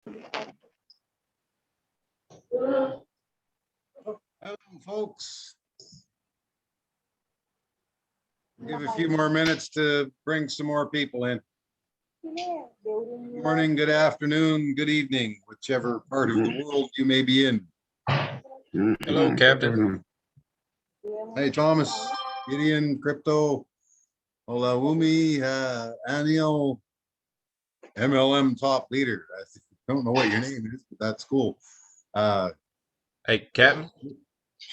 Hello, folks. Give a few more minutes to bring some more people in. Good morning, good afternoon, good evening, whichever part of the world you may be in. Hello, Captain. Hey, Thomas, Gideon, Crypto, Olawumi, Anil, MLM top leader. I don't know what your name is, but that's cool. Hey, Captain.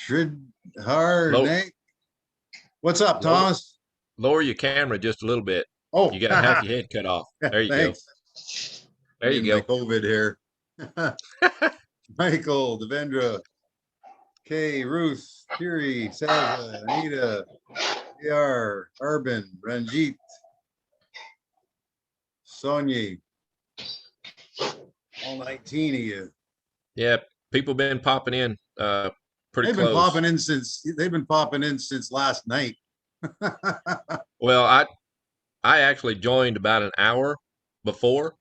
Shridhar Naik. What's up, Thomas? Lower your camera just a little bit. Oh, You got half your head cut off. There you go. There you go. COVID here. Michael, Devendra, Kay, Ruth, Kiri, Saza, Anita, AR, Arbin, Ranjit, Sonia, all 19 of you. Yeah, people been popping in pretty They've close. They've been popping in since last night. Well, I actually joined about an hour before,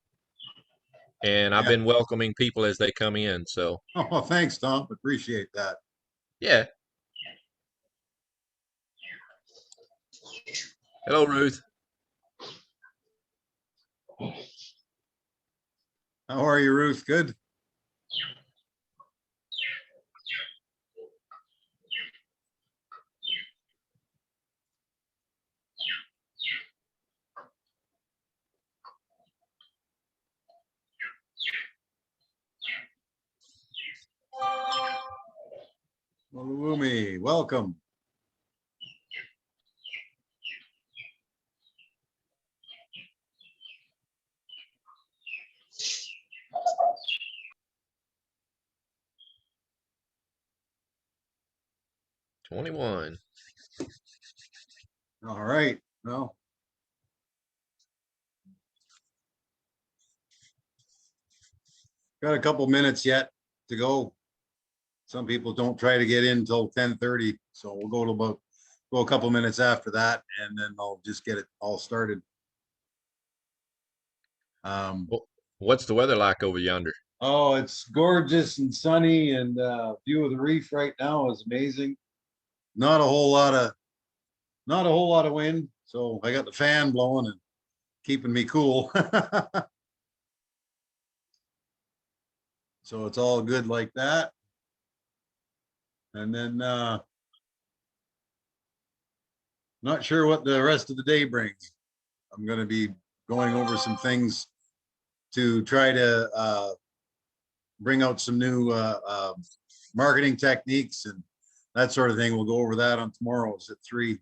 and I've been welcoming people as they come in. So, oh, thanks, Tom. Appreciate that. Yeah. Hello, Ruth. How are you, Ruth? Good. Olumi, welcome. $21. All right. Well, got a couple minutes yet to go. Some people don't try to get in until 10:30, so we'll go a couple minutes after that, and then I'll just get it all started. What's the weather like over yonder? Oh, it's gorgeous and sunny, and view of the reef right now is amazing. Not a whole lot of wind, so I got the fan blowing and keeping me cool. So it's all good like that. And then not sure what the rest of the day brings. I'm going to be going over some things to try to bring out some new marketing techniques and that sort of thing. We'll go over that on tomorrow's at 3.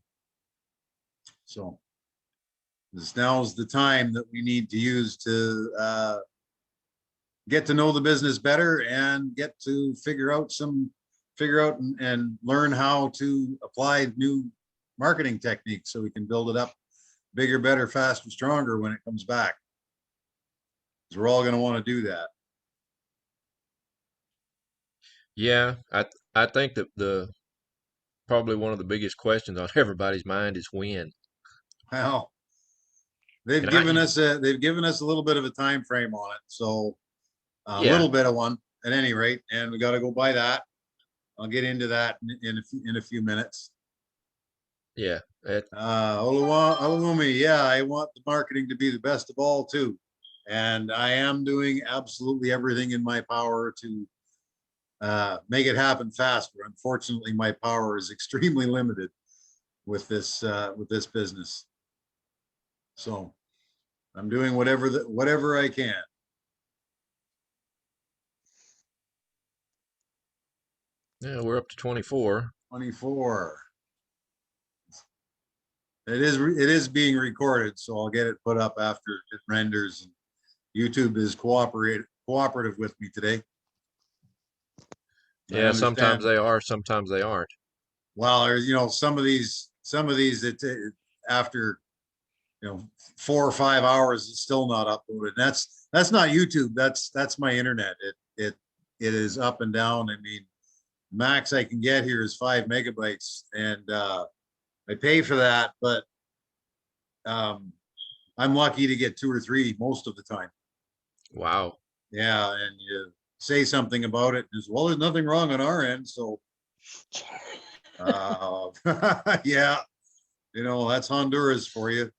So now's the time that we need to use to get to know the business better and get to figure out and learn how to apply new marketing techniques so we can build it up bigger, better, faster, stronger when it comes back. Because we're all going to want to do that. Yeah, I think that probably one of the biggest questions on everybody's mind is when. Well, they've given us a little bit of a time frame on it, so a little bit of one at any rate, and we got to go by that. I'll get into that in a few minutes. Yeah. Olawumi, yeah, I want the marketing to be the best of all too, and I am doing absolutely everything in my power to make it happen faster. Unfortunately, my power is extremely limited with this business, so I'm doing whatever I can. Yeah, we're up to 24. 24. It is being recorded, so I'll get it put up after it renders. And YouTube is cooperative with me today. Yeah, sometimes they are, sometimes they aren't. Well, there's some of these that after 4 or 5 hours it's still not uploaded. That's not YouTube. That's my internet. It is up and down. I mean, max I can get here is 5 megabytes, and I pay for that, but I'm lucky to get 2 or 3 most of the time. Wow. Yeah, and you say something about it, as well, there's nothing wrong on our end, so uh, yeah, that's Honduras for you.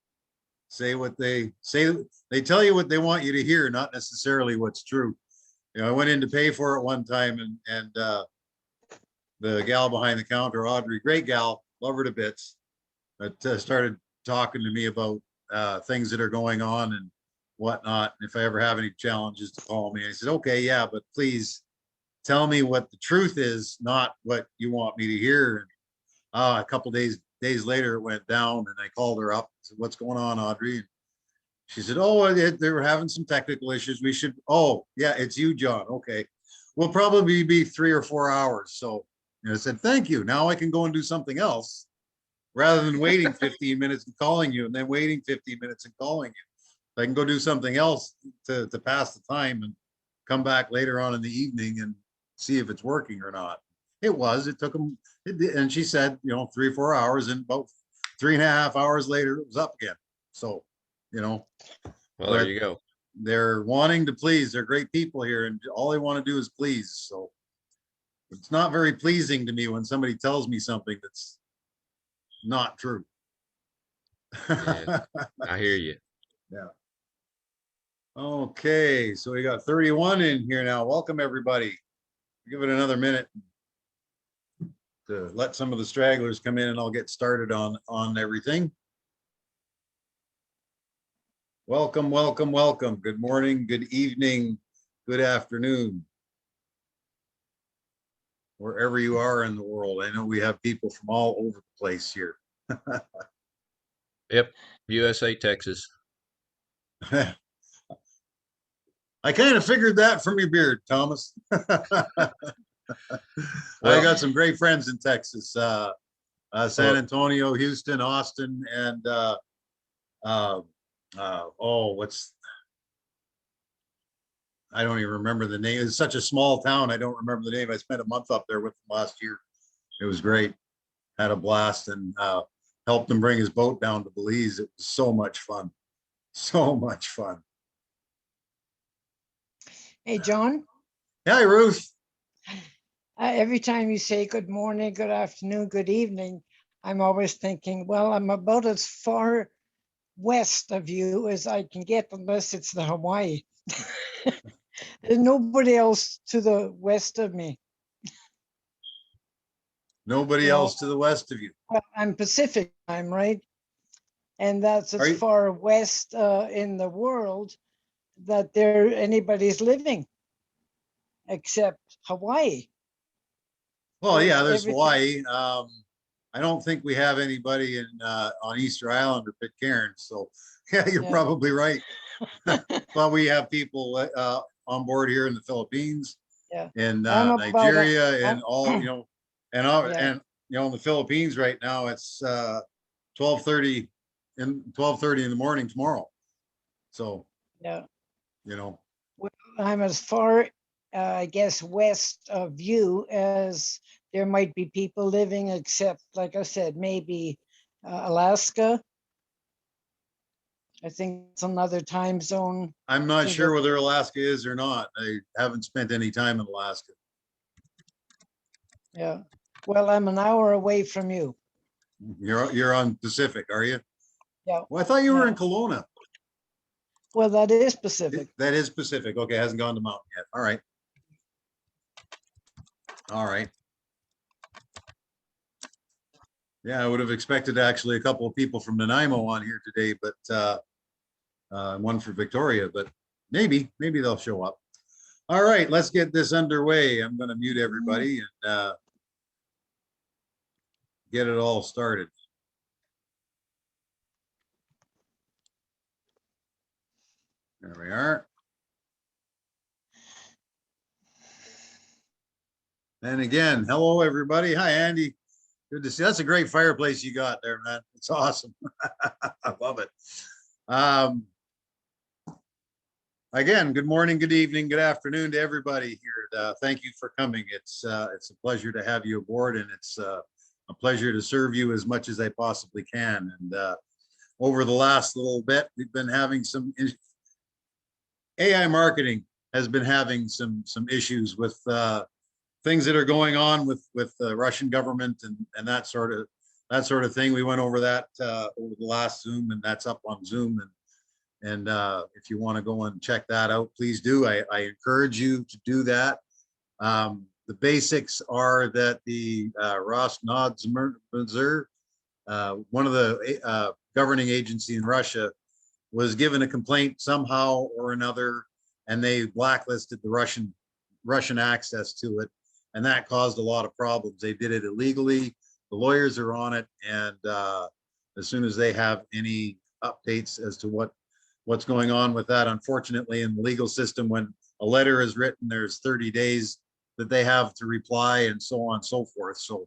Say what they say. They tell you what they want you to hear, not necessarily what's true. I went in to pay for it one time, and the gal behind the counter, Audrey, great gal, love her to bits, but started talking to me about things that are going on and whatnot. And if I ever have any challenges, to call me. I said, okay, yeah, but please tell me what the truth is, not what you want me to hear. And a couple days later, it went down, and I called her up. I said, what's going on, Audrey? And she said, oh, they were having some technical issues. We should, oh, yeah, it's you, John. Okay. We'll probably be 3 or 4 hours. So I said, thank you. Now I can go and do something else rather than waiting 15 minutes and calling you and then waiting 15 minutes and calling you. I can go do something else to pass the time and come back later on in the evening and see if it's working or not. It was. It took them, and she said, 3 or 4 hours, and about 3.5 hours later, it was up again. So, well, there you go. They're wanting to please. They're great people here, and all they want to do is please. So it's not very pleasing to me when somebody tells me something that's not true. Yeah, I hear you. Yeah. Okay, so we got 31 in here now. Welcome, everybody. Give it another minute to let some of the stragglers come in, and I'll get started on everything. Welcome, welcome, welcome. Good morning, good evening, good afternoon, wherever you are in the world. I know we have people from all over the place here. Yep, USA, Texas. I kind of figured that from your beard, Thomas. I got some great friends in Texas, San Antonio, Houston, Austin, and I don't even remember the name. It's such a small town. I don't remember the name. I spent a month up there with him last year. It was great. Had a blast, and helped him bring his boat down to Belize. It was so much fun. So much fun. Hey, John. Hi, Ruth. Every time you say good morning, good afternoon, good evening, I'm always thinking, well, I'm about as far west of you as I can get, unless it's the Hawaii. There's nobody else to the west of me. Nobody else to the west of you. Well, I'm Pacific time, right? And that's as far west in the world that anybody's living, except Hawaii. Well, yeah, there's Hawaii. I don't think we have anybody on Easter Island or Pitcairn. So yeah, you're probably right. But we have people on board here in the Philippines, in Nigeria, and all, and in the Philippines right now, it's 12:30 in the morning tomorrow. So well, I'm as far I guess west of you as there might be people living, except, like I said, maybe Alaska. I think it's another time zone. I'm not sure whether Alaska is or not. I haven't spent any time in Alaska. Yeah. Well, I'm an hour away from you. You're on Pacific, are you? Yeah. Well, I thought you were in Kelowna. Well, that is Pacific. That is Pacific. Okay, hasn't gone to Mountain yet. All right. All right. Yeah, I would have expected actually a couple of people from Nanaimo on here today, but one for Victoria, but maybe they'll show up. All right, let's get this underway. I'm going to mute everybody and get it all started. There we are. And again, hello, everybody. Hi, Andy. Good to see. That's a great fireplace you got there, man. It's awesome. I love it. Again, good morning, good evening, good afternoon to everybody here. Thank you for coming. It's a pleasure to have you aboard, and it's a pleasure to serve you as much as I possibly can. And over the last little bit, we've been having some AI marketing has been having some issues with things that are going on with the Russian government and that sort of thing. We went over that over the last Zoom, and that's up on Zoom. And if you want to go and check that out, please do. I encourage you to do that. The basics are that the Rosnodrnadzor, one of the governing agency in Russia, was given a complaint somehow or another, and they blacklisted the Russian access to it, and that caused a lot of problems. They did it illegally. The lawyers are on it, and as soon as they have any updates as to what's going on with that, unfortunately, in the legal system, when a letter is written, there's 30 days that they have to reply, and so on and so forth. So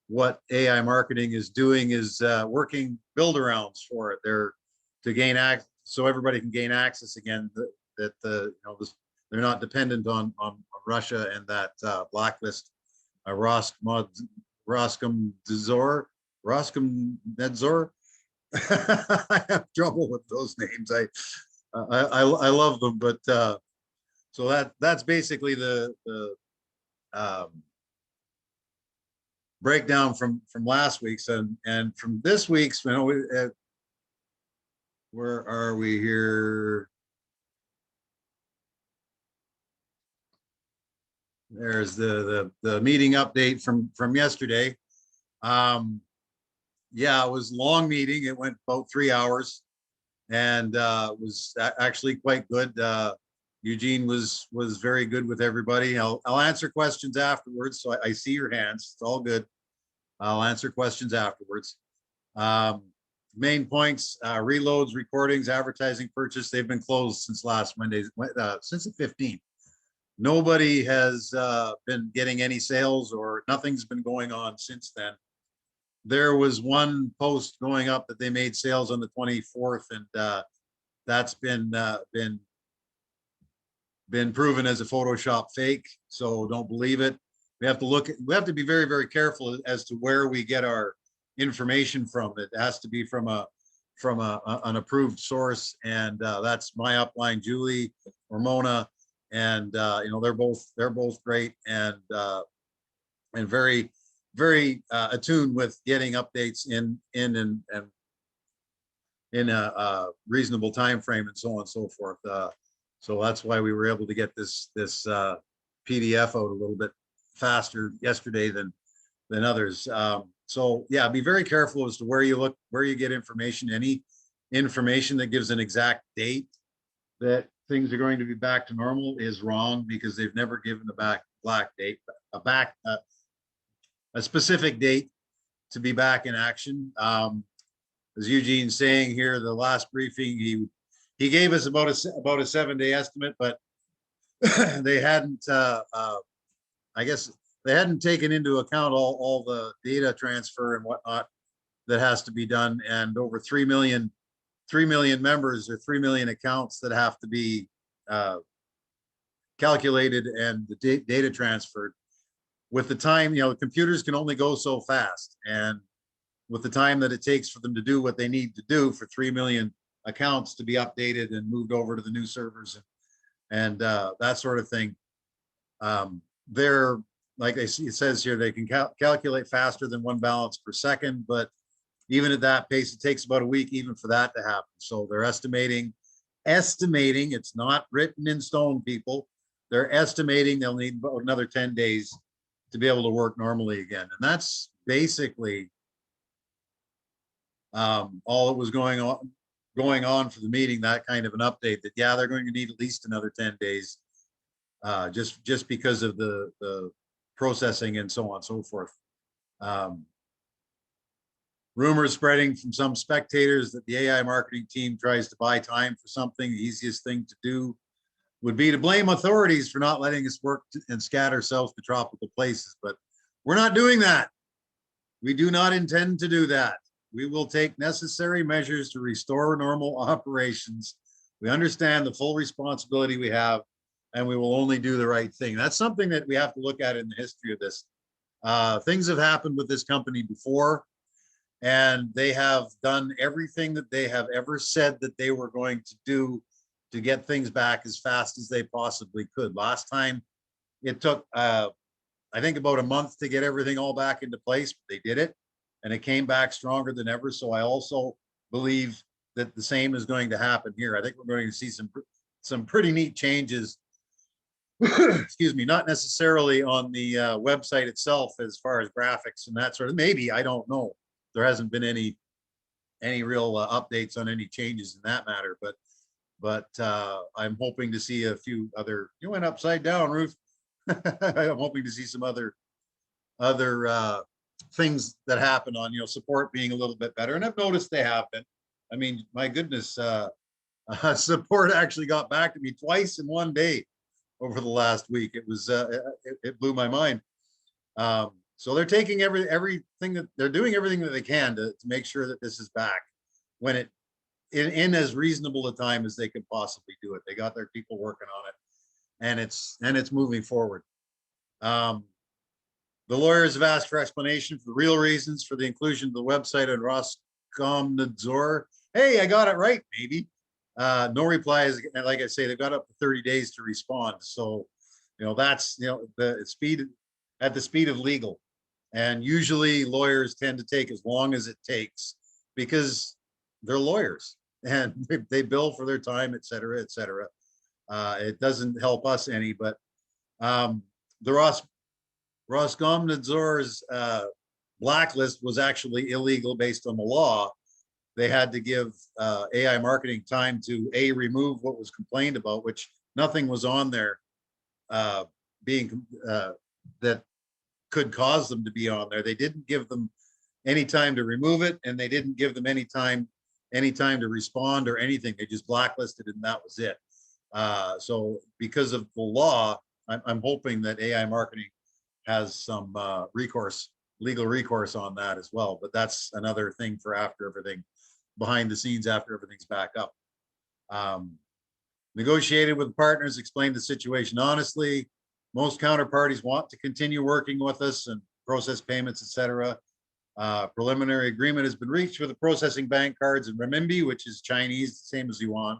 what AI marketing is doing is working build-arounds for it. They're to gain access, so everybody can gain access again. That they're not dependent on Russia, and that blacklist Roskomnadzor. I have trouble with those names. I love them, but so that's basically the breakdown from last week's, and from this week's. You know, where are we here? There's the meeting update from yesterday. Yeah, it was a long meeting. It went about 3 hours, and was actually quite good. Eugene was very good with everybody. I'll answer questions afterwards. So I see your hands. It's all good. I'll answer questions afterwards. Main points: reloads, recordings, advertising purchase. They've been closed since last Monday, since the 15th. Nobody has been getting any sales, or nothing's been going on since then. There was one post going up that they made sales on the 24th, and that's been proven as a Photoshop fake. So don't believe it. We have to be very, very careful as to where we get our information from. It has to be from an approved source, and that's my upline, Julie or Mona, and you know, they're both great, and very, very attuned with getting updates in a reasonable time frame, and so on and so forth. So that's why we were able to get this PDF out a little bit faster yesterday than others. So yeah, be very careful as to where you look, where you get information. Any information that gives an exact date that things are going to be back to normal is wrong, because they've never given a specific date to be back in action. As Eugene's saying here, the last briefing, he gave us about a 7-day estimate, but they hadn't, I guess they hadn't taken into account all the data transfer and whatnot that has to be done, and over 3 million members, or 3 million accounts that have to be calculated and the data transferred. With the time, you know, the computers can only go so fast, and with the time that it takes for them to do what they need to do for 3 million accounts to be updated and moved over to the new servers and that sort of thing, they're, like it says here, they can calculate faster than 1 balance per second, but even at that pace, it takes about a week even for that to happen. So they're estimating, it's not written in stone, people. They're estimating they'll need about another 10 days to be able to work normally again. And that's basically all that was going on for the meeting, that kind of an update, that yeah, they're going to need at least another 10 days just because of the processing and so on and so forth. Rumors spreading from some spectators that the AI marketing team tries to buy time for something. The easiest thing to do would be to blame authorities for not letting us work and scatter ourselves to tropical places, but we're not doing that. We do not intend to do that. We will take necessary measures to restore normal operations. We understand the full responsibility we have, and we will only do the right thing. That's something that we have to look at in the history of this. Things have happened with this company before, and they have done everything that they have ever said that they were going to do to get things back as fast as they possibly could. Last time it took, I think about a month to get everything all back into place, but they did it and it came back stronger than ever. So I also believe that the same is going to happen here. I think we're going to see some pretty neat changes. Excuse me, not necessarily on the website itself as far as graphics and that sort of, maybe, I don't know. There hasn't been any real updates on any changes in that matter, but I'm hoping to see a few other, you went upside down, Ruth. I'm hoping to see some other things that happen on, support being a little bit better. And I've noticed they have been. I mean, my goodness, support actually got back to me twice in one day over the last week. It was, it blew my mind. So they're taking everything that they're doing, everything that they can to make sure that this is back when it, in as reasonable a time as they could possibly do it. They got their people working on it, and it's moving forward. The lawyers have asked for explanation for the real reasons for the inclusion of the website on Roskomnadzor. Hey, I got it right, maybe. No replies. Like I say, they've got up to 30 days to respond. So, that's, the speed, at the speed of legal. And usually lawyers tend to take as long as it takes because they're lawyers and they bill for their time, et cetera, et cetera. It doesn't help us any, but the Roskomnadzor's blacklist was actually illegal based on the law. They had to give AI marketing time to remove what was complained about, which nothing was on there that could cause them to be on there. They didn't give them any time to remove it, and they didn't give them any time to respond or anything. They just blacklisted it, and that was it. So because of the law, I'm hoping that AI marketing has some legal recourse on that as well. But that's another thing for after everything, behind the scenes, after everything's back up. Negotiated with partners, explained the situation honestly. Most counterparties want to continue working with us and process payments, etc. Preliminary agreement has been reached for the processing bank cards in renminbi, which is Chinese, the same as yuan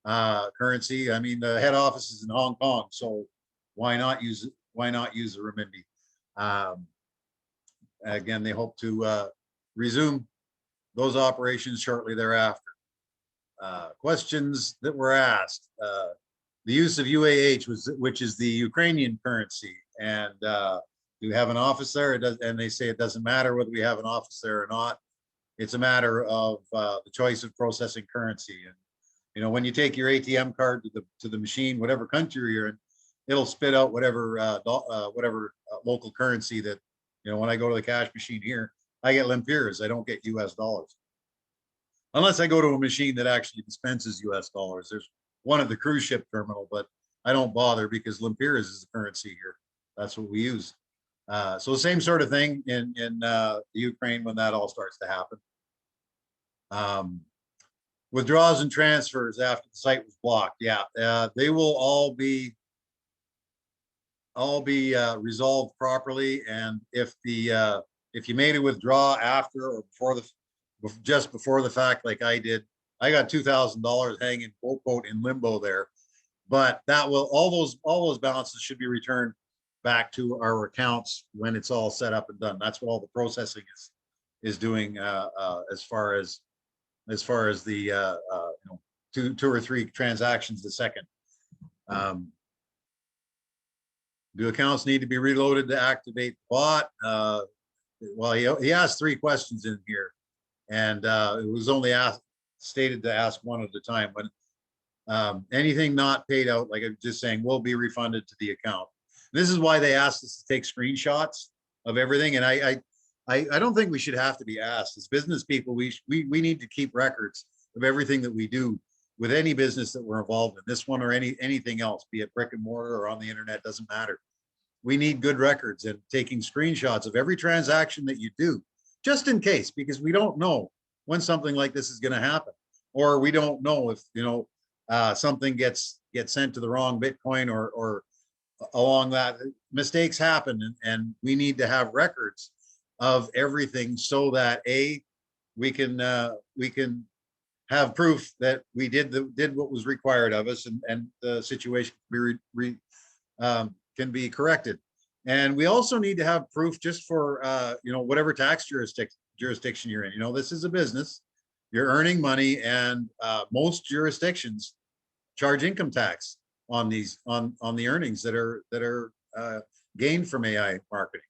currency. I mean, the head office is in Hong Kong, so why not use it? Why not use the renminbi? Again, they hope to resume those operations shortly thereafter. Questions that were asked. The use of UAH, which is the Ukrainian currency, and do we have an office there? It does, and they say it doesn't matter whether we have an office there or not. It's a matter of the choice of processing currency. And when you take your ATM card to the machine, whatever country you're in, it'll spit out whatever local currency that, when I go to the cash machine here, I get lempiras. I don't get US dollars. Unless I go to a machine that actually dispenses US dollars. There's one at the cruise ship terminal, but I don't bother because lempiras is the currency here. That's what we use. So the same sort of thing in the Ukraine when that all starts to happen. Withdrawals and transfers after the site was blocked. Yeah, they will all be resolved properly. And if you made a withdrawal after or just before the fact, like I did, I got $2,000 hanging quote in limbo there, but that will all those balances should be returned back to our accounts when it's all set up and done. That's what all the processing is doing as far as the two or three transactions a second. Do accounts need to be reloaded to activate the bot? Well, he asked 3 questions in here, and it was only stated to ask one at a time. But anything not paid out, like I'm just saying, will be refunded to the account. This is why they asked us to take screenshots of everything, and I don't think we should have to be asked. As business people, we need to keep records of everything that we do with any business that we're involved in, this one or anything else, be it brick and mortar or on the internet, doesn't matter. We need good records, and taking screenshots of every transaction that you do, just in case, because we don't know when something like this is going to happen, or we don't know if something gets sent to the wrong Bitcoin or along that. Mistakes happen, and we need to have records of everything so that we can have proof that we did what was required of us, and the situation can be corrected. And we also need to have proof just for whatever tax jurisdiction you're in. This is a business, you're earning money, and most jurisdictions charge income tax on the earnings that are gained from AI marketing.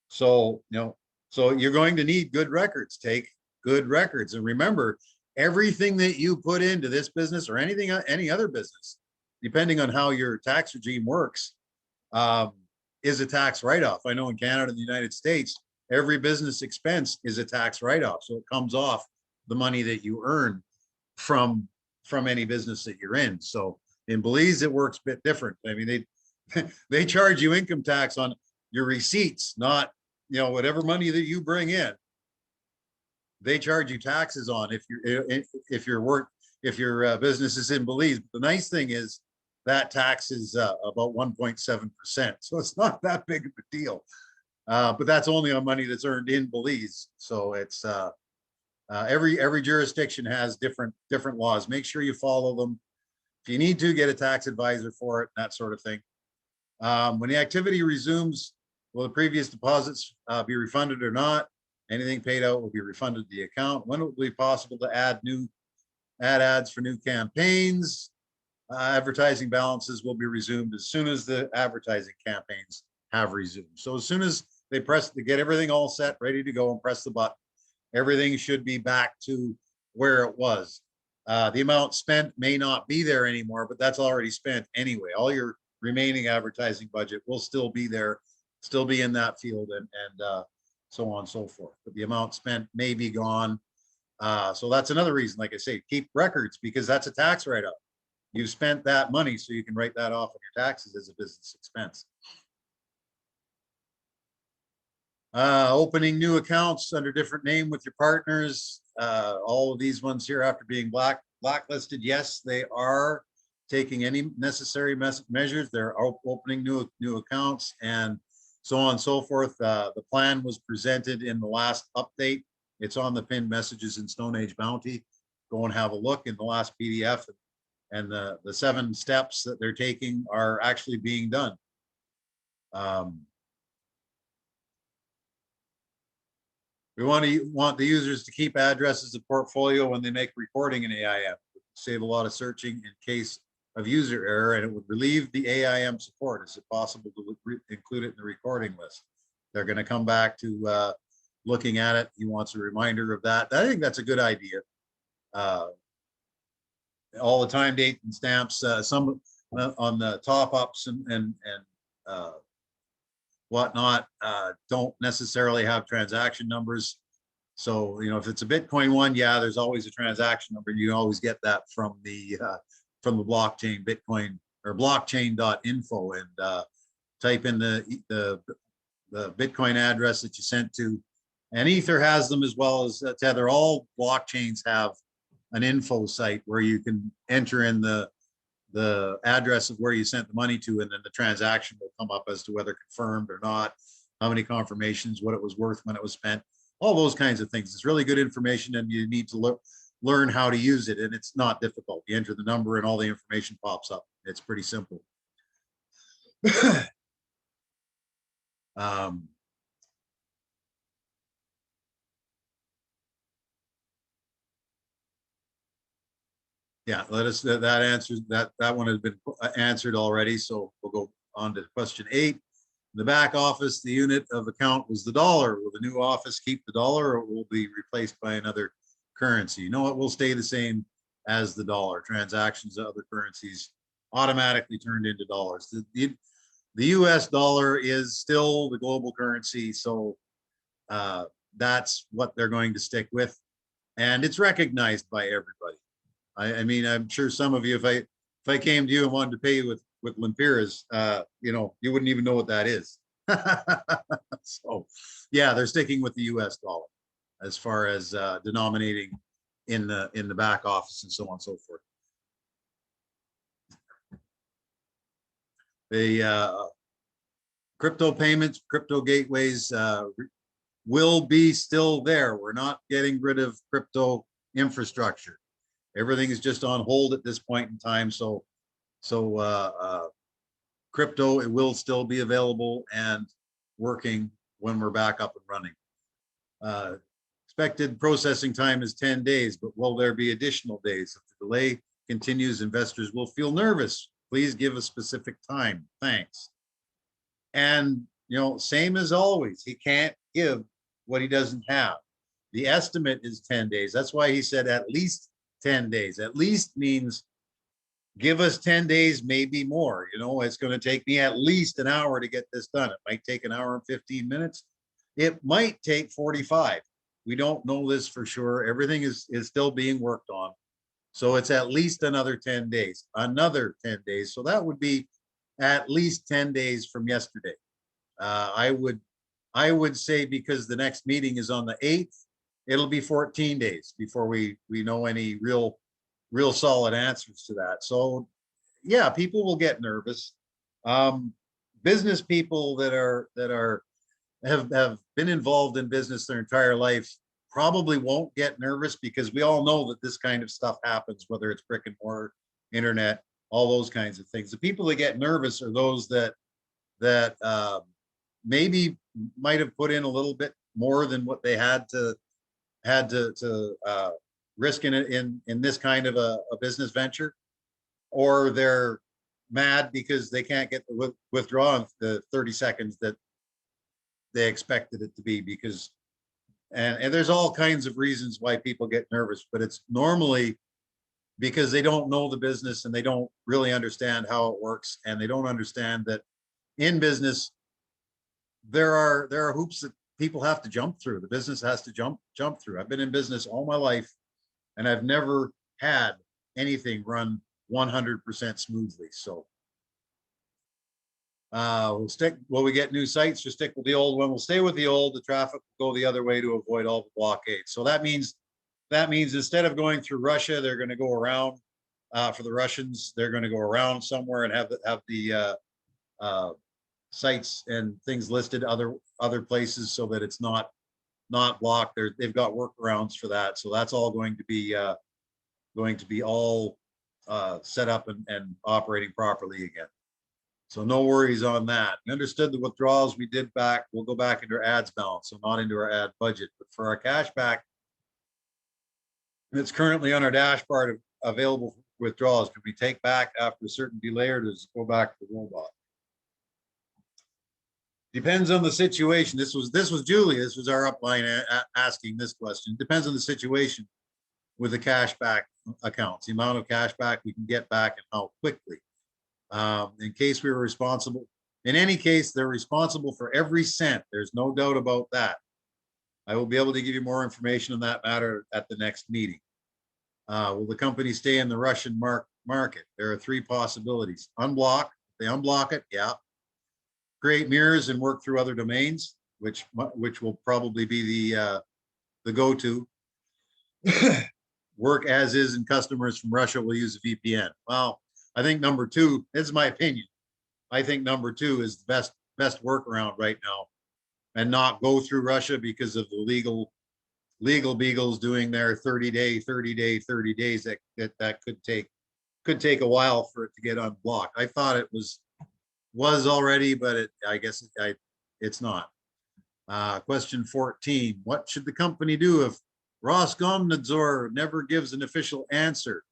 So so you're going to need good records. Take good records, and remember, everything that you put into this business or any other business, depending on how your tax regime works, is a tax write-off. I know in Canada and the United States, every business expense is a tax write-off. So it comes off the money that you earn from any business that you're in. So in Belize, it works a bit different. I mean, they charge you income tax on your receipts, not whatever money that you bring in. They charge you taxes on if your business is in Belize. The nice thing is that tax is about 1.7%, so it's not that big of a deal. But that's only on money that's earned in Belize. So it's every jurisdiction has different laws. Make sure you follow them. If you need to, get a tax advisor for it, that sort of thing. When the activity resumes, will the previous deposits be refunded or not? Anything paid out will be refunded to the account. When will it be possible to add ads for new campaigns? Advertising balances will be resumed as soon as the advertising campaigns have resumed. So as soon as they get everything all set, ready to go, and press the button, everything should be back to where it was. The amount spent may not be there anymore, but that's already spent anyway. All your remaining advertising budget will still be there, still be in that field, and so on and so forth. But the amount spent may be gone. So that's another reason, like I say, keep records, because that's a tax write-off. You've spent that money, so you can write that off on your taxes as a business expense. Opening new accounts under different name with your partners. All of these ones here, after being blacklisted, yes, they are taking any necessary measures. They're opening new accounts and so on and so forth. The plan was presented in the last update. It's on the pinned messages in Stone Age Bounty. Go and have a look in the last PDF, and the 7 steps that they're taking are actually being done. We want the users to keep addresses of portfolio when they make reporting in AIM. Save a lot of searching in case of user error, and it would relieve the AIM support. Is it possible to include it in the recording list? They're going to come back to looking at it. He wants a reminder of that. I think that's a good idea. All the time, date, and stamps, some on the top ups and whatnot don't necessarily have transaction numbers. So if it's a Bitcoin one, yeah, there's always a transaction number. You always get that from the blockchain, Bitcoin, or blockchain.info, and type in the Bitcoin address that you sent to. And Ether has them, as well as Tether. All blockchains have an info site where you can enter in the address of where you sent the money to, and then the transaction will come up as to whether confirmed or not, how many confirmations, what it was worth when it was spent, all those kinds of things. It's really good information, and you need to learn how to use it, and it's not difficult. You enter the number and all the information pops up. It's pretty simple. Yeah, that answers that one has been answered already. So we'll go on to question 8. In the back office, the unit of account was the dollar. Will the new office keep the dollar, or will it be replaced by another currency? No, it will stay the same as the dollar. Transactions of other currencies automatically turned into dollars. The US dollar is still the global currency, so that's what they're going to stick with, and it's recognized by everybody. I mean, I'm sure some of you, if I came to you and wanted to pay you with lempiras, you wouldn't even know what that is. So yeah, they're sticking with the US dollar as far as denominating in the back office and so on and so forth. The crypto payments, crypto gateways will be still there. We're not getting rid of crypto infrastructure. Everything is just on hold at this point in time. So crypto, it will still be available and working when we're back up and running. Expected processing time is 10 days, but will there be additional days? If the delay continues, investors will feel nervous. Please give a specific time. Thanks. And, you know, same as always, he can't give what he doesn't have. The estimate is 10 days. That's why he said at least 10 days. At least means give us 10 days, maybe more. You know, it's going to take me at least an hour to get this done. It might take an hour and 15 minutes. It might take 45. We don't know this for sure. Everything is still being worked on. So it's at least another 10 days, another 10 days. So that would be at least 10 days from yesterday. I would say, because the next meeting is on the 8th, it'll be 14 days before we know any real solid answers to that. So yeah, people will get nervous. Business people that have been involved in business their entire life probably won't get nervous, because we all know that this kind of stuff happens, whether it's brick and mortar, internet, all those kinds of things. The people that get nervous are those that maybe might have put in a little bit more than what they had to risk in this kind of a business venture, or they're mad because they can't get the withdraw in the 30 seconds that they expected it to be, because and there's all kinds of reasons why people get nervous, but it's normally because they don't know the business and they don't really understand how it works, and they don't understand that in business there are hoops that people have to jump through. The business has to jump through. I've been in business all my life, and I've never had anything run 100% smoothly. So will we get new sites or stick with the old one? We'll stay with the old. The traffic will go the other way to avoid all the blockades. So that means instead of going through Russia, they're going to go around. For the Russians, they're going to go around somewhere and have the sites and things listed other places, so that it's not blocked. They've got workarounds for that. So that's all going to be all set up and operating properly again. So no worries on that. We understood the withdrawals we did back. We'll go back into our ads balance, so not into our ad budget. But for our cash back, it's currently on our dashboard of available withdrawals. Can we take back after a certain delay, or does it go back to the robot? Depends on the situation. This was Julie. This was our upline asking this question. Depends on the situation with the cash back accounts, the amount of cash back we can get back and how quickly. In case we were responsible, in any case, they're responsible for every cent. There's no doubt about that. I will be able to give you more information on that matter at the next meeting. Will the company stay in the Russian market? There are 3 possibilities. Unblock. If they unblock it, yeah. Create mirrors and work through other domains, which will probably be the go-to. Work as is, and customers from Russia will use a VPN. Well, I think number 2, this is my opinion. I think number 2 is the best workaround right now, and not go through Russia because of the legal beagles doing their 30 days. That could take a while for it to get unblocked. I thought it was already, but I guess it's not. Question 14, what should the company do if Roskomnadzor never gives an official answer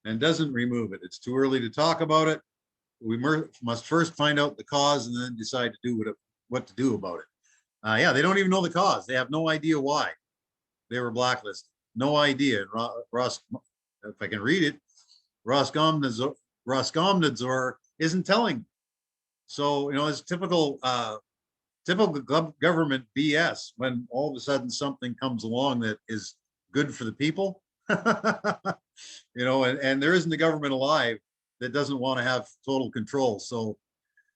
and doesn't remove it? It's too early to talk about it. We must first find out the cause and then decide to do what to do about it. Yeah, they don't even know the cause. They have no idea why they were blacklisted. No idea. If I can read it, Roskomnadzor isn't telling them. So, you know, it's typical government BS when all of a sudden something comes along that is good for the people. You know, and there isn't a government alive that doesn't want to have total control. So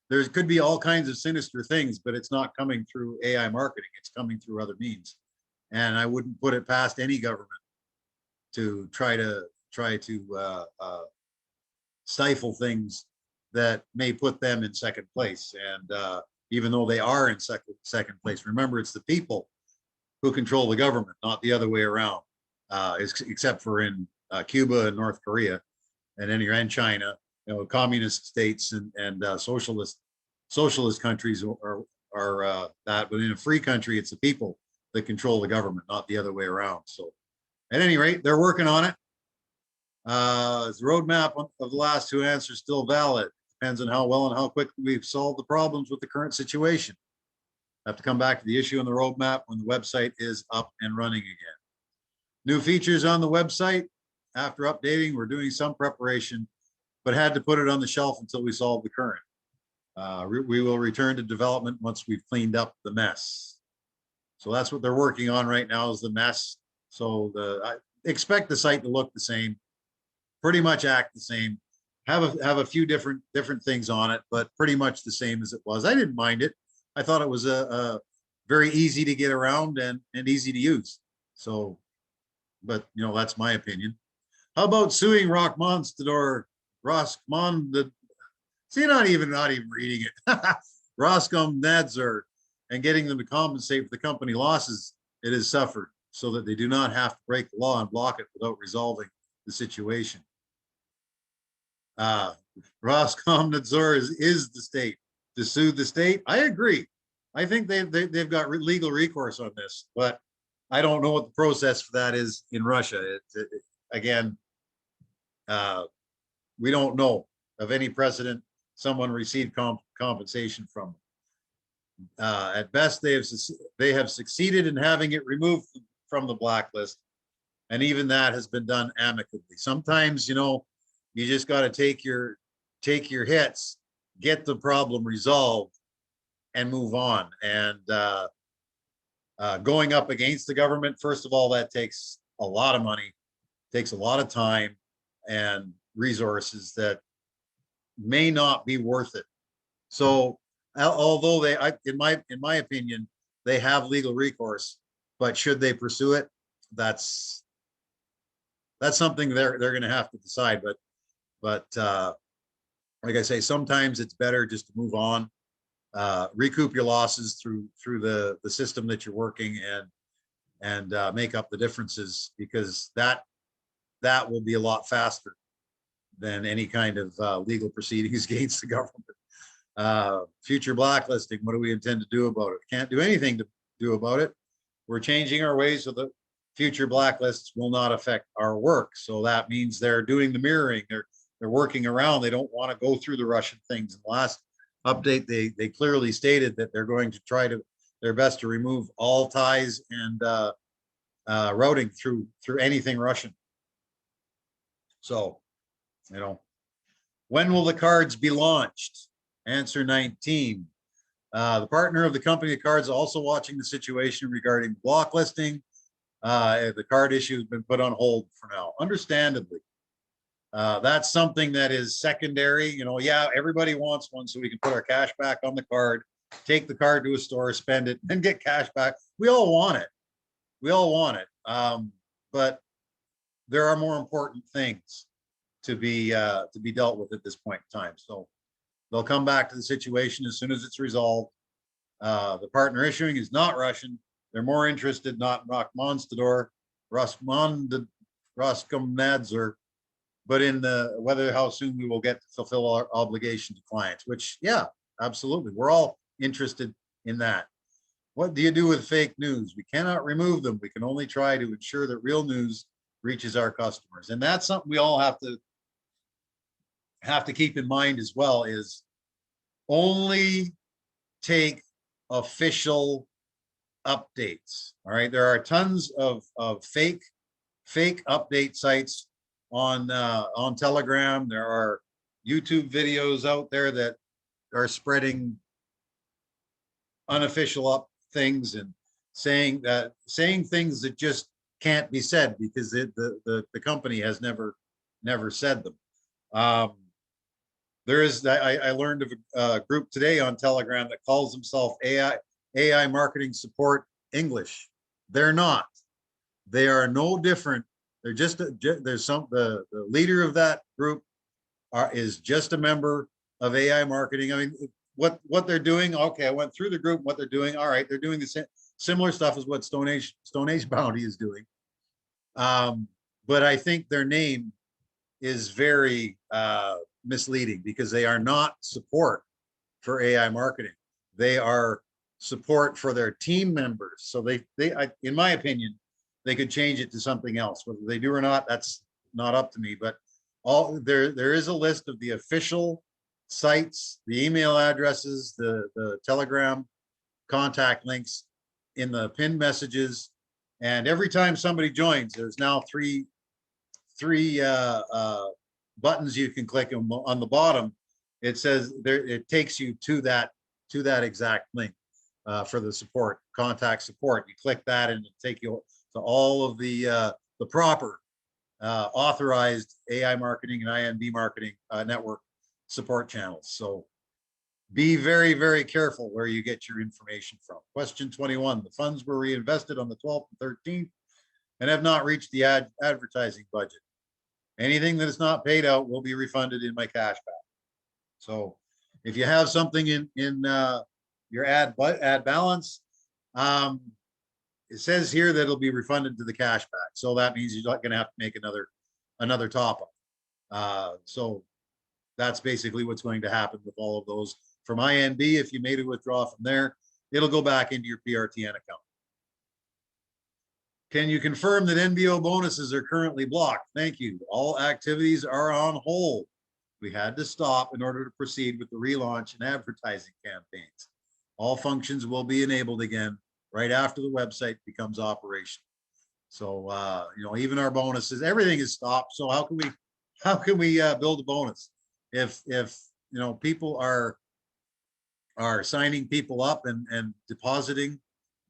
there could be all kinds of sinister things, but it's not coming through AI marketing. It's coming through other means. And I wouldn't put it past any government to try to stifle things that may put them in second place. And even though they are in second place, remember, it's the people who control the government, not the other way around. except for in Cuba and North Korea, and then you're in China, communist states and socialist countries are that. But in a free country, it's the people that control the government, not the other way around. So, at any rate, they're working on it. Is the roadmap of the last two answers still valid? Depends on how well and how quickly we've solved the problems with the current situation. Have to come back to the issue on the roadmap when the website is up and running again. New features on the website. After updating, we're doing some preparation, but had to put it on the shelf until we solve the current. We will return to development once we've cleaned up the mess. So that's what they're working on right now, is the mess. So I expect the site to look the same, pretty much act the same, have a few different things on it, but pretty much the same as it was. I didn't mind it. I thought it was a very easy to get around and easy to use. So, but that's my opinion. How about suing Roskomnadzor? See, not even reading it. Roskomnadzor, and getting them to compensate for the company losses it has suffered, so that they do not have to break the law and block it without resolving the situation. Roskomnadzor is the state to sue the state. I agree. I think they've got legal recourse on this, but I don't know what the process for that is in Russia. Again, we don't know of any precedent someone received compensation from. At best, they have succeeded in having it removed from the blacklist, and even that has been done amicably. Sometimes, you just got to take your hits, get the problem resolved, and move on. And going up against the government, first of all, that takes a lot of money, takes a lot of time and resources that may not be worth it. So, although in my opinion, they have legal recourse, but should they pursue it? That's something they're going to have to decide. But like I say, sometimes it's better just to move on, recoup your losses through the system that you're working, and make up the differences, because that will be a lot faster than any kind of legal proceedings against the government. Future blacklisting, what do we intend to do about it? Can't do anything to do about it. We're changing our ways so the future blacklists will not affect our work. So that means they're doing the mirroring. They're working around. They don't want to go through the Russian things. In the last update, they clearly stated that they're going to try their best to remove all ties and routing through anything Russian. So, when will the cards be launched? Answer 19. The partner of the company of cards also watching the situation regarding blocklisting. The card issue has been put on hold for now, understandably. That's something that is secondary. Yeah, everybody wants one so we can put our cash back on the card, take the card to a store, spend it, and get cash back. We all want it. But there are more important things to be dealt with at this point in time. So they'll come back to the situation as soon as it's resolved. The partner issuing is not Russian. They're more interested not in Roskomnadzor, but in how soon we will get to fulfill our obligation to clients, which, yeah, absolutely. We're all interested in that. What do you do with fake news? We cannot remove them. We can only try to ensure that real news reaches our customers. And that's something we all have to keep in mind as well, is only take official updates. All right. There are tons of fake update sites on Telegram. There are YouTube videos out there that are spreading unofficial things and saying things that just can't be said because the company has never said them. I learned of a group today on Telegram that calls themselves AI Marketing Support English. They're not. They are no different. They're just the leader of that group is just a member of AI marketing. I mean, what they're doing. Okay, I went through the group. What they're doing. All right, they're doing the similar stuff as what Stone Age Bounty is doing. But I think their name is very misleading because they are not support for AI marketing. They are support for their team members. So in my opinion, they could change it to something else. Whether they do or not, that's not up to me. But there is a list of the official sites, the email addresses, the Telegram contact links in the pinned messages. And every time somebody joins, there's now three buttons you can click on the bottom. It says there, it takes you to that exact link for the support, contact support. You click that and it take you to all of the proper authorized AI marketing and INB marketing network support channels. So be very, very careful where you get your information from. Question 21, the funds were reinvested on the 12th and 13th and have not reached the advertising budget. Anything that is not paid out will be refunded in my cash back. So if you have something in your ad balance, it says here that it'll be refunded to the cash back. So that means you're not going to have to make another top up. So that's basically what's going to happen with all of those. From INB, if you made a withdrawal from there, it'll go back into your PRTN account. Can you confirm that NBO bonuses are currently blocked? Thank you. All activities are on hold. We had to stop in order to proceed with the relaunch and advertising campaigns. All functions will be enabled again right after the website becomes operational. So, even our bonuses, everything is stopped. So how can we build a bonus if people are signing people up and depositing,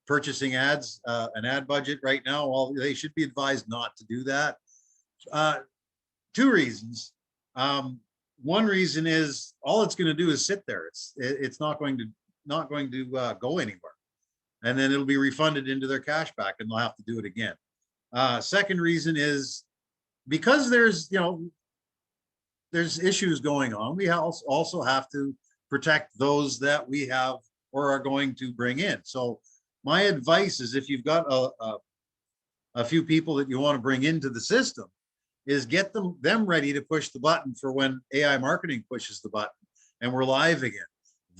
purchasing ads, an ad budget right now? Well, they should be advised not to do that. Two reasons. One reason is all it's going to do is sit there. It's not going to go anywhere, and then it'll be refunded into their cash back, and they'll have to do it again. Second reason is because there's issues going on. We also have to protect those that we have or are going to bring in. So my advice is, if you've got a few people that you want to bring into the system, is get them ready to push the button for when AI marketing pushes the button and we're live again.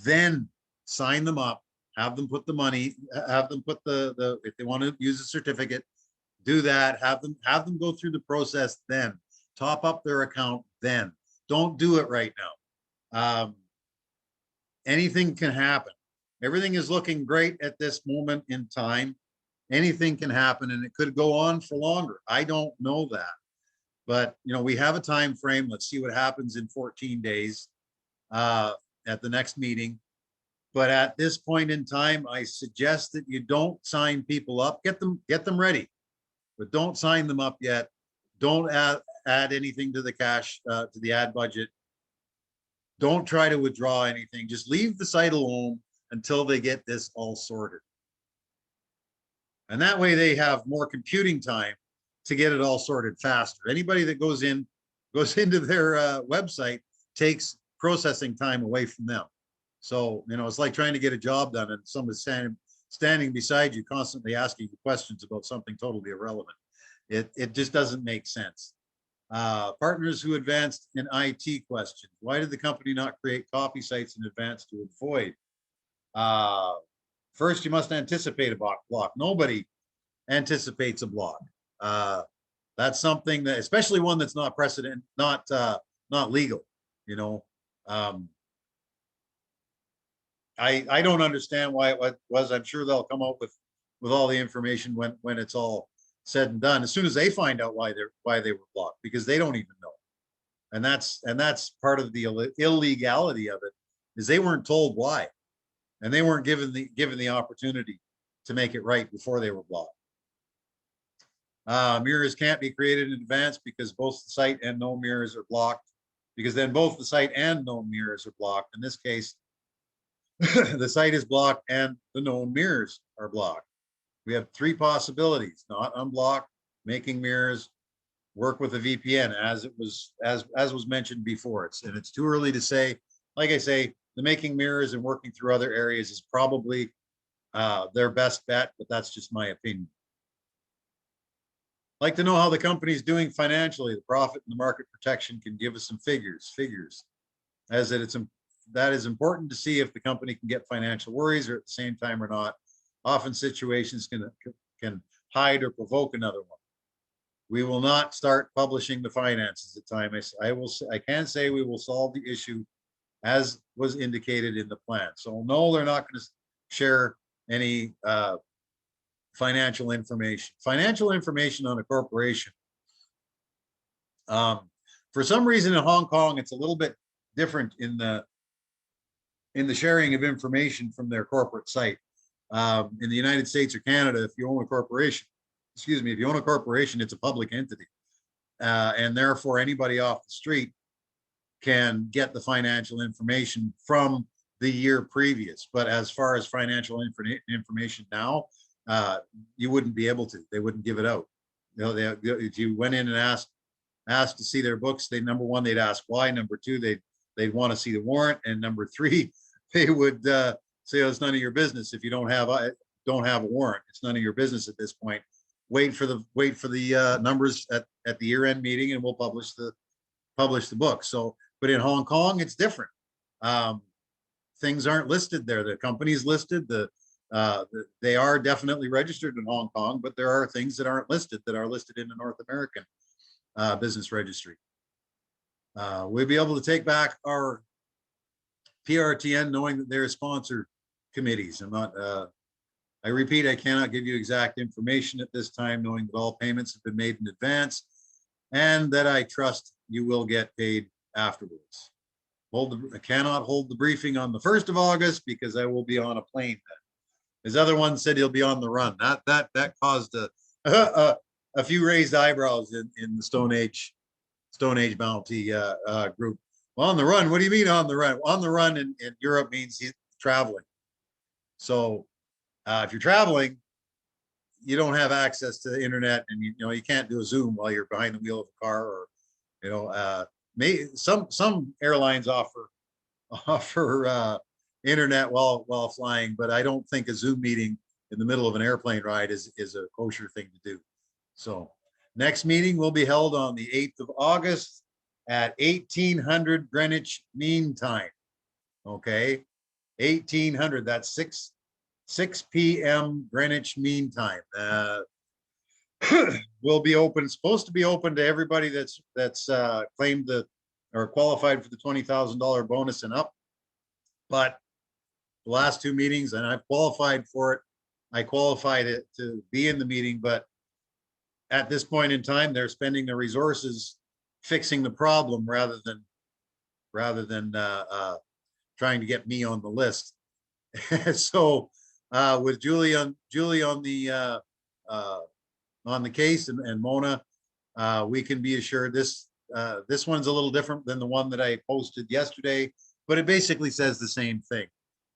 Then sign them up, have them put the money, have them put the if they want to use a certificate, do that, have them go through the process, then top up their account. Then don't do it right now. Anything can happen. Everything is looking great at this moment in time. Anything can happen, and it could go on for longer. I don't know that, but we have a time frame. Let's see what happens in 14 days at the next meeting. But at this point in time, I suggest that you don't sign people up. Get them ready, but don't sign them up yet. Don't add anything to the cash, to the ad budget. Don't try to withdraw anything. Just leave the site alone until they get this all sorted. And that way they have more computing time to get it all sorted faster. Anybody that goes into their website takes processing time away from them. So, it's like trying to get a job done and someone's standing beside you, constantly asking you questions about something totally irrelevant. It just doesn't make sense. Partners who advanced in IT questions. Why did the company not create copy sites in advance to avoid? First, you must anticipate a block. Nobody anticipates a block. That's something that, especially one that's not precedent, not legal. I don't understand why it was. I'm sure they'll come up with all the information when it's all said and done. As soon as they find out why they were blocked, because they don't even know. And that's part of the illegality of it, is they weren't told why, and they weren't given the opportunity to make it right before they were blocked. Mirrors can't be created in advance because both the site and known mirrors are blocked, because then both the site and known mirrors are blocked. In this case, the site is blocked and the known mirrors are blocked. We have three possibilities: not unblock, making mirrors, work with a VPN, as was mentioned before. It's too early to say. Like I say, the making mirrors and working through other areas is probably their best bet, but that's just my opinion. Like to know how the company's doing financially, the profit and the market protection can give us some figures, as that is important to see if the company can get financial worries or at the same time or not. Often situations can hide or provoke another one. We will not start publishing the finances at time. I can say we will solve the issue as was indicated in the plan. So no, they're not going to share any financial information. Financial information on a corporation. For some reason in Hong Kong, it's a little bit different in the sharing of information from their corporate site. In the United States or Canada, if you own a corporation, if you own a corporation, it's a public entity. And therefore anybody off the street can get the financial information from the year previous. But as far as financial information now, you wouldn't be able to. They wouldn't give it out. You know, if you went in and asked to see their books, number one, they'd ask why. Number two, they'd want to see the warrant, and number three, they would say, oh, it's none of your business if you don't have a warrant. It's none of your business at this point. Wait for the numbers at the year-end meeting, and we'll publish the book. So, but in Hong Kong, it's different. Things aren't listed there. The company's listed. They are definitely registered in Hong Kong, but there are things that aren't listed that are listed in the North American business registry. We'll be able to take back our PRTN knowing that they're sponsor committees. I repeat, I cannot give you exact information at this time, knowing that all payments have been made in advance and that I trust you will get paid afterwards. I cannot hold the briefing on the 1st of August because I will be on a plane then. His other one said he'll be on the run. That caused a few raised eyebrows in the Stone Age Bounty group. Well, on the run, what do you mean on the run? On the run in Europe means he's traveling. So if you're traveling, you don't have access to the internet, and you can't do a Zoom while you're behind the wheel of a car, or some airlines offer internet while flying, but I don't think a Zoom meeting in the middle of an airplane ride is a kosher thing to do. So next meeting will be held on the 8th of August at 1800 Greenwich Mean Time. Okay, 1800. That's 6 p.m. Greenwich Mean Time. Will be open. Supposed to be open to everybody that's claimed or qualified for the $20,000 bonus and up. But the last two meetings, and I've qualified for it. I qualified it to be in the meeting, but at this point in time, they're spending their resources fixing the problem rather than trying to get me on the list. So with Julie on the case and Mona, we can be assured this one's a little different than the one that I posted yesterday, but it basically says the same thing.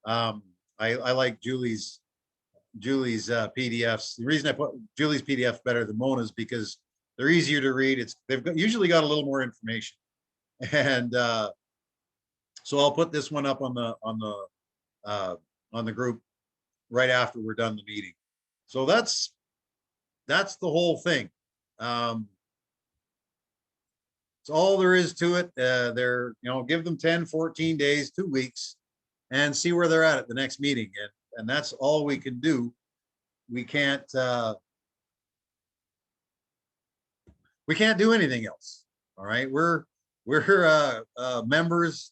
I like Julie's PDFs. The reason I put Julie's PDF better than Mona's because they're easier to read. They've usually got a little more information, and so I'll put this one up on the group right after we're done the meeting. So that's the whole thing. It's all there is to it. Give them 10, 14 days, 2 weeks, and see where they're at the next meeting. And that's all we can do. We can't do anything else. All right. We're members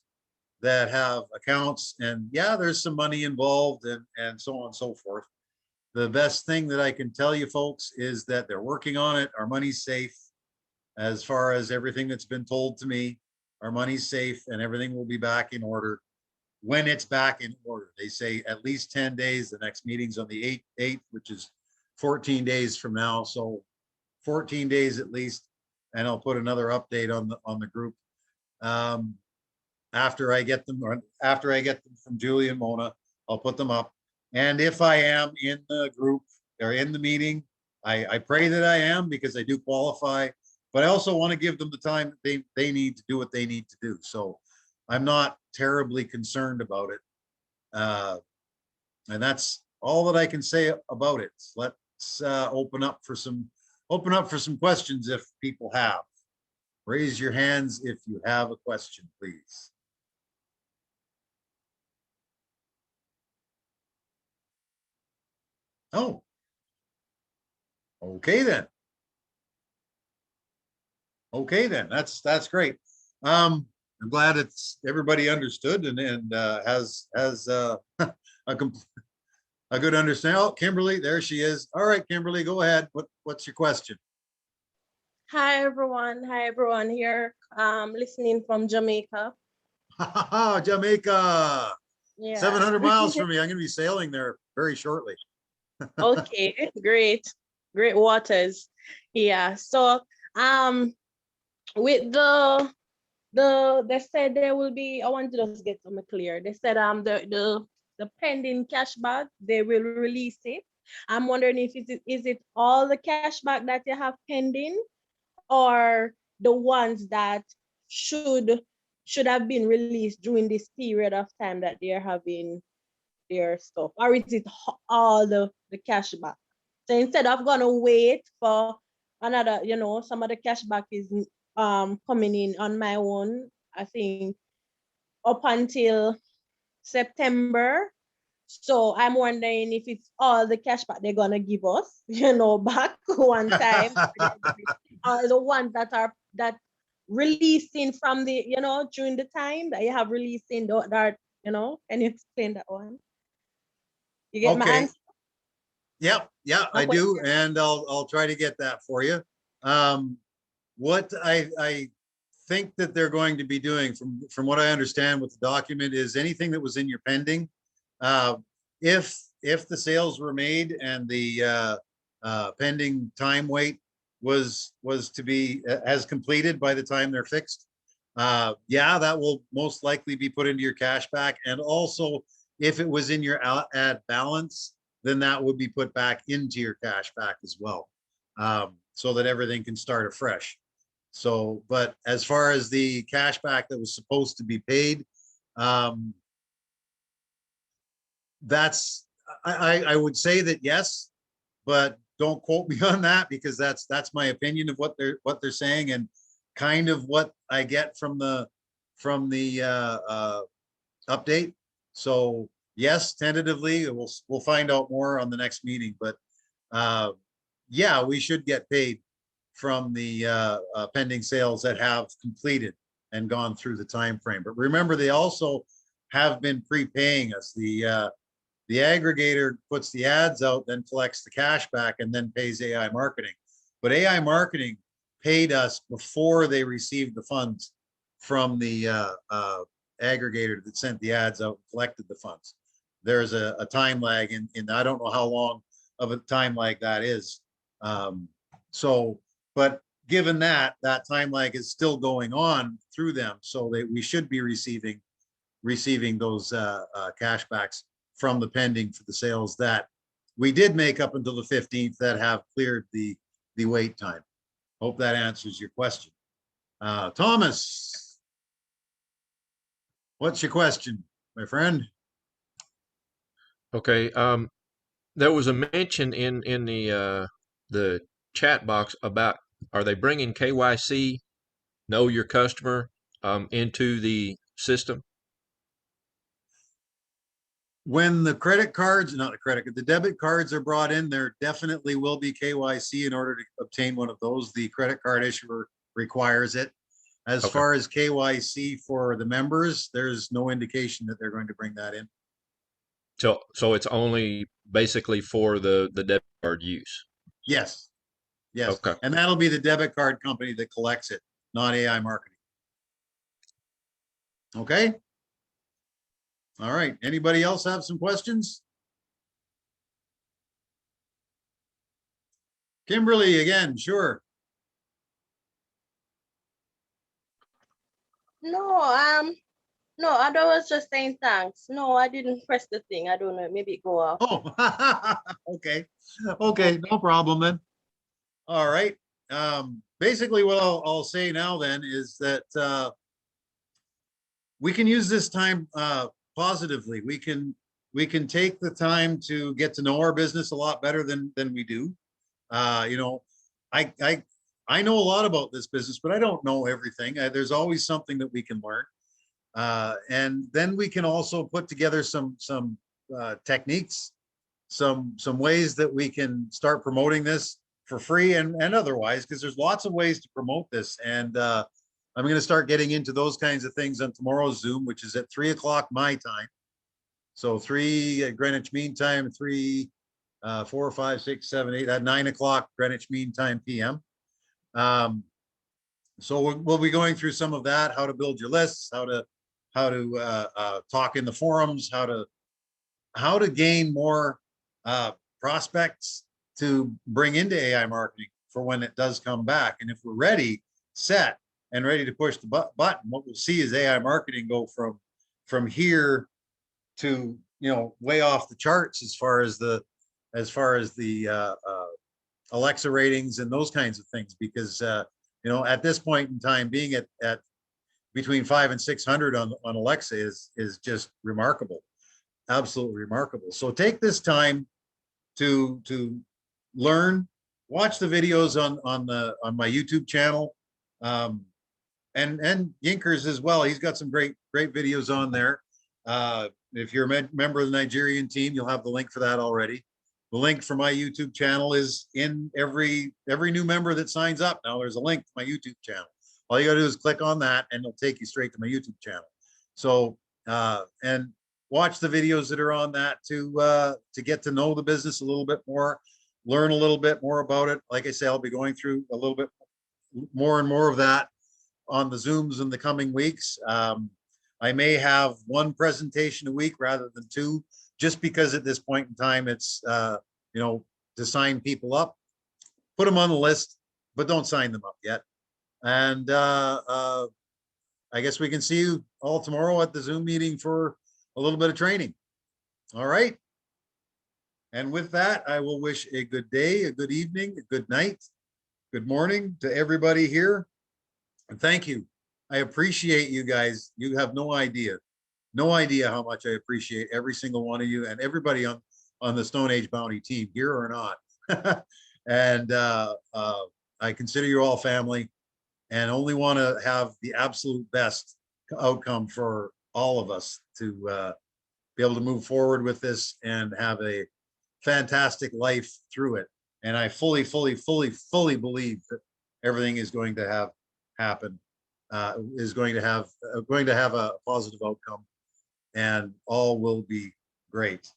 that have accounts, and yeah, there's some money involved and so on and so forth. The best thing that I can tell you folks is that they're working on it. Our money's safe. As far as everything that's been told to me, our money's safe and everything will be back in order when it's back in order. They say at least 10 days. The next meeting's on the 8th, which is 14 days from now. So 14 days at least. And I'll put another update on the group after I get them from Julie and Mona. I'll put them up. And if I am in the group or in the meeting, I pray that I am, because I do qualify, but I also want to give them the time that they need to do what they need to do. So I'm not terribly concerned about it. And that's all that I can say about it. Let's open up for some open up for some questions if people have. Raise your hands if you have a question, please. Oh. Okay then. Okay then, that's great. I'm glad it's everybody understood and has a good understanding. Oh, Kimberly, there she is. All right, Kimberly, go ahead. What's your question? Hi everyone. Hi everyone here. Listening from Jamaica. Jamaica, Yeah. 700 miles from me. I'm going to be sailing there very shortly. Okay, great. Great waters. Yeah. So with they said there will be, I want to just get something clear. They said the pending cashback, they will release it. I'm wondering if is it all the cashback that you have pending, or the ones that should have been released during this period of time that they're having their stuff, or is it all the cashback? So instead of gonna wait for another, some of the cashback is coming in on my own, I think up until September. So I'm wondering if it's all the cashback they're gonna give us, back one time, or the ones that releasing from the, during the time that you have releasing that, can you explain that one? You get my Okay. answer? Yep, yeah, I do, and I'll try to get that for you. What I think that they're going to be doing, from what I understand with the document, is anything that was in your pending. If the sales were made and the pending time wait was to be as completed by the time they're fixed, yeah, that will most likely be put into your cash back. And also, if it was in your ad balance, then that would be put back into your cash back as well, so that everything can start afresh. So, but as far as the cash back that was supposed to be paid, that's, I would say that yes, but don't quote me on that, because that's my opinion of what they're saying, and kind of what I get from the update. So yes, tentatively, we'll find out more on the next meeting, but yeah, we should get paid from the pending sales that have completed and gone through the time frame. But remember, they also have been prepaying us. The aggregator puts the ads out, then collects the cash back, and then pays AI marketing. But AI marketing paid us before they received the funds from the aggregator that sent the ads out and collected the funds. There's a time lag in I don't know how long of a time lag that is. So, but given that time lag is still going on through them, so that we should be receiving those cash backs from the pending for the sales that we did make up until the 15th that have cleared the wait time. Hope that answers your question. Thomas, what's your question, my friend? Okay. There was a mention in the chat box about, are they bringing KYC, know your customer, into the system? When the credit cards, not the credit, the debit cards are brought in, there definitely will be KYC in order to obtain one of those. The credit card issuer requires it. As Okay. far as KYC for the members, there's no indication that they're going to bring that in. So it's only basically for the debit card use. Yes. Yes. Okay. And that'll be the debit card company that collects it, not AI marketing. Okay. All right. Anybody else have some questions? Kimberly again, sure. No, no, I was just saying thanks. No, I didn't press the thing. I don't know. Maybe it go off. Oh, okay. Okay, no problem then. All right. Basically what I'll say now then is that we can use this time positively. We can take the time to get to know our business a lot better than we do. You know, I know a lot about this business, but I don't know everything. There's always something that we can learn. And then we can also put together some techniques, some ways that we can start promoting this for free and otherwise, because there's lots of ways to promote this. And I'm going to start getting into those kinds of things on tomorrow's Zoom, which is at 3 o'clock my time. So 3 at Greenwich Mean Time, 3, 4, 5, 6, 7, 8 at 9 o'clock Greenwich Mean Time PM. So we'll be going through some of that, how to build your lists, how to talk in the forums, how to gain more prospects to bring into AI marketing for when it does come back. And if we're ready, set, and ready to push the button, what we'll see is AI marketing go from here to, you know, way off the charts as far as the Alexa ratings and those kinds of things, because you know, at this point in time, being at between 500 and 600 on Alexa is just remarkable, absolutely remarkable. So take this time to learn, watch the videos on my YouTube channel, and Yinkers as well. He's got some great videos on there. If you're a member of the Nigerian team, you'll have the link for that already. The link for my YouTube channel is in every new member that signs up. Now there's a link to my YouTube channel. All you gotta do is click on that and it'll take you straight to my YouTube channel. So, and watch the videos that are on that to get to know the business a little bit more, learn a little bit more about it. Like I say, I'll be going through a little bit more and more of that on the Zooms in the coming weeks. I may have one presentation a week rather than two, just because at this point in time, it's, you know, to sign people up, put them on the list, but don't sign them up yet. And I guess we can see you all tomorrow at the Zoom meeting for a little bit of training. All right. And with that, I will wish a good day, a good evening, a good night, good morning to everybody here. And thank you. I appreciate you guys. You have no idea how much I appreciate every single one of you and everybody on the Stone Age Bounty team, here or not. And I consider you all family and only want to have the absolute best outcome for all of us to be able to move forward with this and have a fantastic life through it. And I fully believe that everything is going to have happen, is going to have a positive outcome, and all will be great.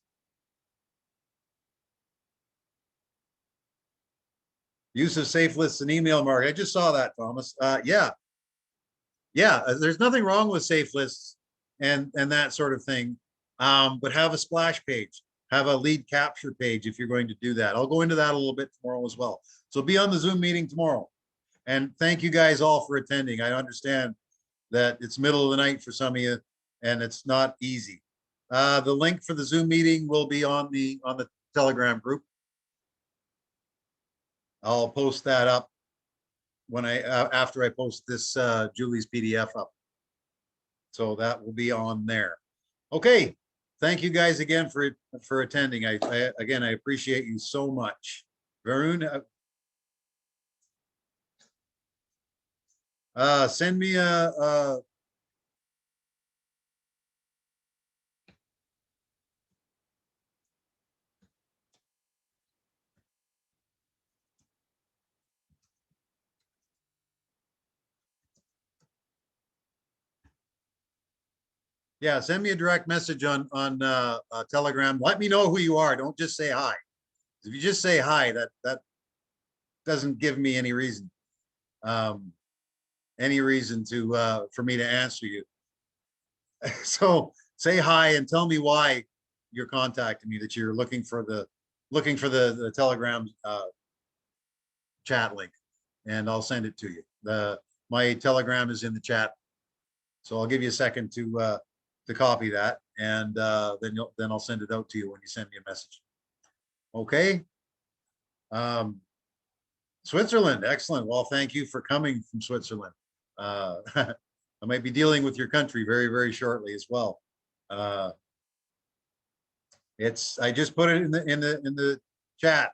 Use of safe lists and email marketing. I just saw that, Thomas. Yeah, there's nothing wrong with safe lists and that sort of thing. But have a splash page, have a lead capture page if you're going to do that. I'll go into that a little bit tomorrow as well. So be on the Zoom meeting tomorrow. And thank you guys all for attending. I understand that it's middle of the night for some of you and it's not easy. The link for the Zoom meeting will be on the Telegram group. I'll post that up when after I post this Julie's PDF up. So that will be on there. Okay. Thank you guys again for attending. I appreciate you so much. Varun, send me a yeah, send me a direct message on Telegram. Let me know who you are. Don't just say hi. If you just say hi, that doesn't give me any reason to for me to answer you. So say hi and tell me why you're contacting me, that you're looking for the Telegram chat link, and I'll send it to you. My Telegram is in the chat, so I'll give you a second to copy that, and then I'll send it out to you when you send me a message. Okay. Switzerland, excellent. Well, thank you for coming from Switzerland. I might be dealing with your country very, very shortly as well. I just put it in the chat.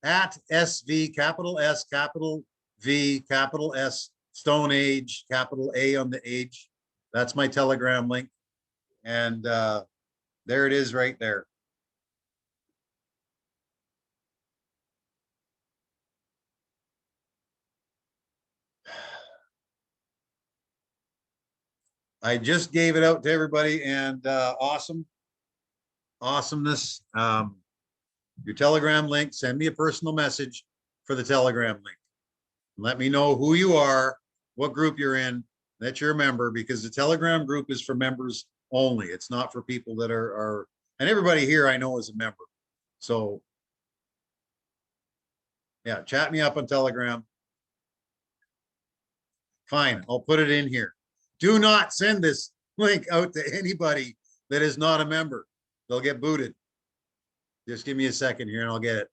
at SV, capital S, capital V, capital S, Stone Age, capital A on the age. That's my Telegram link. And there it is right there. I just gave it out to everybody and awesomeness. Your Telegram link, send me a personal message for the Telegram link. Let me know who you are, what group you're in, that you're a member, because the Telegram group is for members only. It's not for people that are and everybody here I know is a member. So yeah, chat me up on Telegram. Fine, I'll put it in here. Do not send this link out to anybody that is not a member. They'll get booted. Just give me a second here and I'll get it.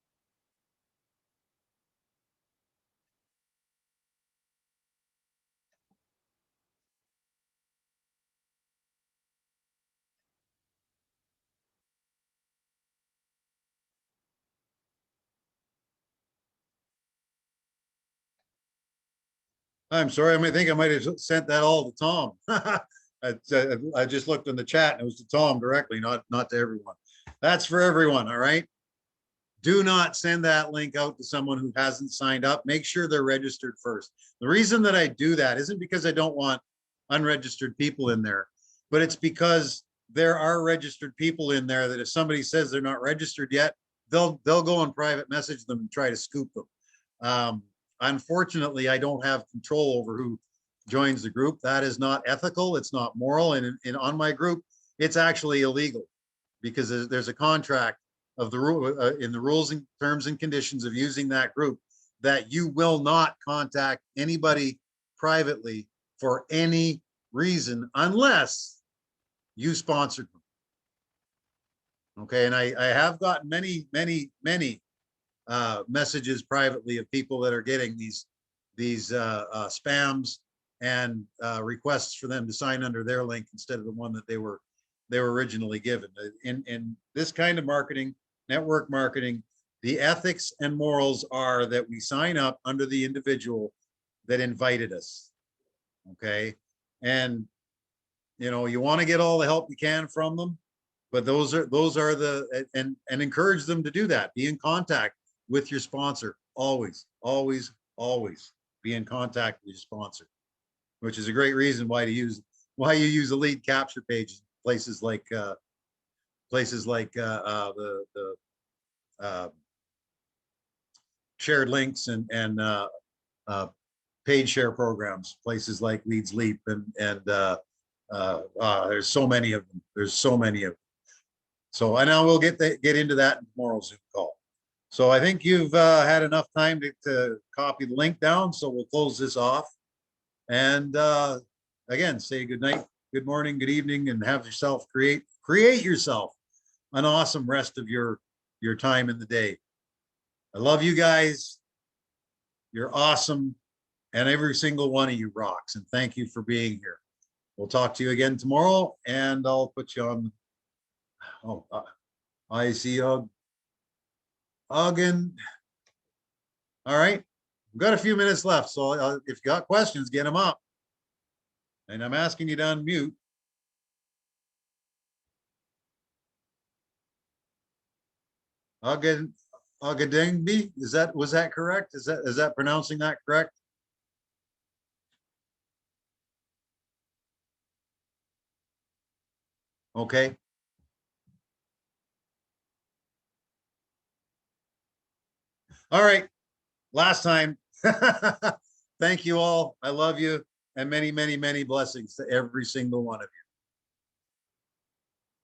I'm sorry, I think I might have sent that all to Tom. I just looked in the chat and it was to Tom directly, not to everyone. That's for everyone, all right? Do not send that link out to someone who hasn't signed up. Make sure they're registered first. The reason that I do that isn't because I don't want unregistered people in there, but it's because there are registered people in there that if somebody says they're not registered yet, they'll go and private message them and try to scoop them. Unfortunately, I don't have control over who joins the group. That is not ethical. It's not moral. And on my group, it's actually illegal because there's a contract of the rule in the rules and terms and conditions of using that group that you will not contact anybody privately for any reason unless you sponsored them. Okay, and I have gotten many messages privately of people that are getting these spams and requests for them to sign under their link instead of the one that they were originally given. In this kind of marketing, network marketing, the ethics and morals are that we sign up under the individual that invited us. Okay, and you know, you want to get all the help you can from them, but those are the and encourage them to do that. Be in contact with your sponsor. Always be in contact with your sponsor, which is a great reason why you use a lead capture page in places like the shared links and paid share programs, places like Leads Leap and there's so many of them. So I know we'll get into that in tomorrow's Zoom call. So I think you've had enough time to copy the link down. So we'll close this off. And again, say good night, good morning, good evening, and have yourself create yourself an awesome rest of your time in the day. I love you guys. You're awesome. And every single one of you rocks. And thank you for being here. We'll talk to you again tomorrow. And I'll put you on. Oh, I see Ogden. All right. We've got a few minutes left. So if you got questions, get them up. And I'm asking you to unmute. Ogadengbi, was that correct? Is that pronouncing that correct? Okay. All right. Last time. Thank you all. I love you. And many, many, many blessings to every single one of you.